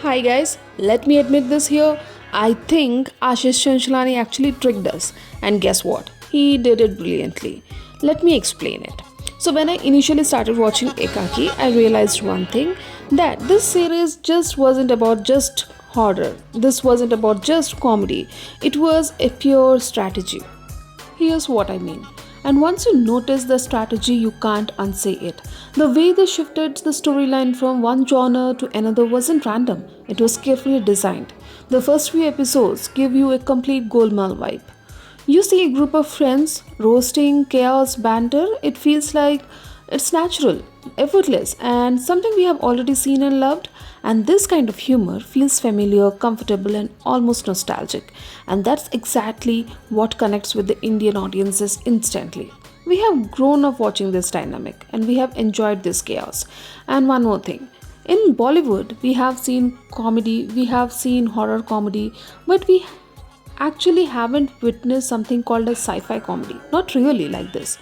Hi guys, let me admit this here. I think Ashish Chanchalani actually tricked us. And guess what? He did it brilliantly. Let me explain it. So when I initially started watching EKAKI, I realized one thing, that this series just wasn't about just horror. This wasn't about just comedy. It was a pure strategy. Here's what I mean. And once you notice the strategy, you can't unsay it. The way they shifted the storyline from one genre to another wasn't random, it was carefully designed. The first few episodes give you a complete Golmaal vibe. You see a group of friends roasting, chaos, banter. It feels like it's natural, effortless, and something we have already seen and loved. And this kind of humor feels familiar, comfortable, and almost nostalgic. And that's exactly what connects with the Indian audiences instantly. We have grown up watching this dynamic and we have enjoyed this chaos. And one more thing, in Bollywood, we have seen comedy, we have seen horror comedy, but we actually haven't witnessed something called a sci-fi comedy. Not really like this.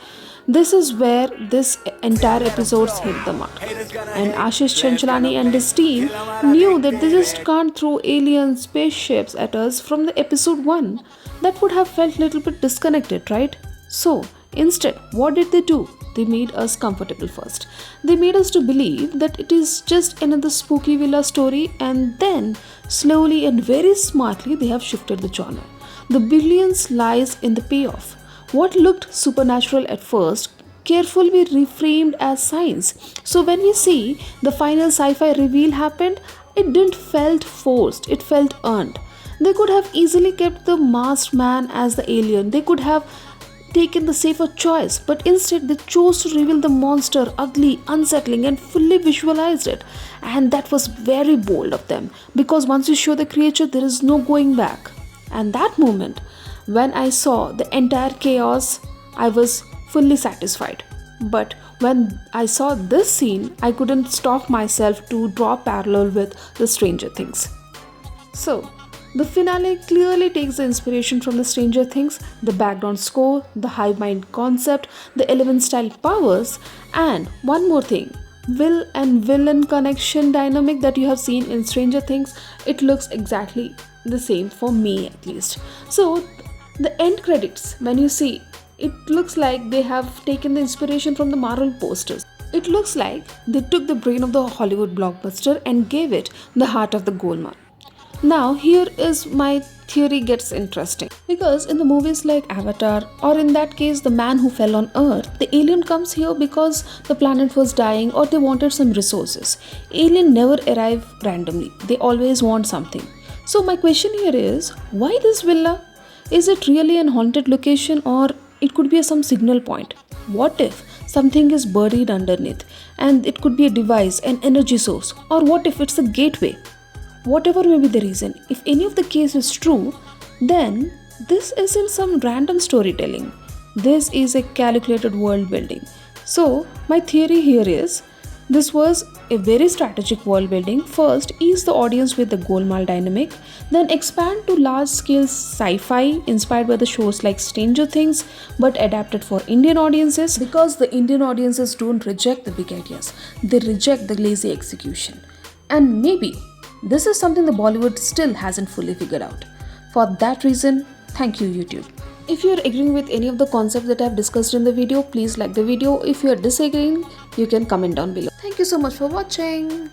This is where this entire episodes hit the mark. And Ashish Chanchalani and his team knew that they just can't throw alien spaceships at us from the episode 1. That would have felt a little bit disconnected, right? So, instead, what did they do? They made us comfortable first. They made us to believe that it is just another spooky villa story, and then slowly and very smartly they have shifted the genre. The brilliance lies in the payoff. What looked supernatural at first carefully reframed as science. So when we see the final sci-fi reveal happened, it didn't felt forced, it felt earned. They could have easily kept the masked man as the alien. They could have taken the safer choice, but instead they chose to reveal the monster ugly, unsettling, and fully visualized it. And that was very bold of them, because once you show the creature, there is no going back. And that moment, when I saw the entire chaos, I was fully satisfied. But when I saw this scene, I couldn't stop myself to draw parallel with the Stranger Things. So, the finale clearly takes the inspiration from the Stranger Things, the background score, the hive mind concept, the Eleven style powers, and one more thing, will and villain connection dynamic that you have seen in Stranger Things. It looks exactly the same for me at least. So the end credits, when you see, it looks like they have taken the inspiration from the Marvel posters. It looks like they took the brain of the Hollywood blockbuster and gave it the heart of the Golmaal. Now, here is my theory gets interesting, because in the movies like Avatar, or in that case, The Man Who Fell on Earth, the alien comes here because the planet was dying or they wanted some resources. Alien never arrive randomly, they always want something. So, my question here is, why this villa? Is it really an haunted location, or it could be some signal point? What if something is buried underneath and it could be a device, an energy source, or what if it's a gateway? Whatever may be the reason, if any of the case is true, then this isn't some random storytelling. This is a calculated world building. So, my theory here is, this was a very strategic world building. First, ease the audience with the Golmaal dynamic, then expand to large scale sci-fi inspired by the shows like Stranger Things but adapted for Indian audiences, because the Indian audiences don't reject the big ideas, they reject the lazy execution. And maybe this is something the Bollywood still hasn't fully figured out. For that reason, thank you YouTube. If you are agreeing with any of the concepts that I have discussed in the video, please like the video. If you are disagreeing, you can comment down below. Thank you so much for watching.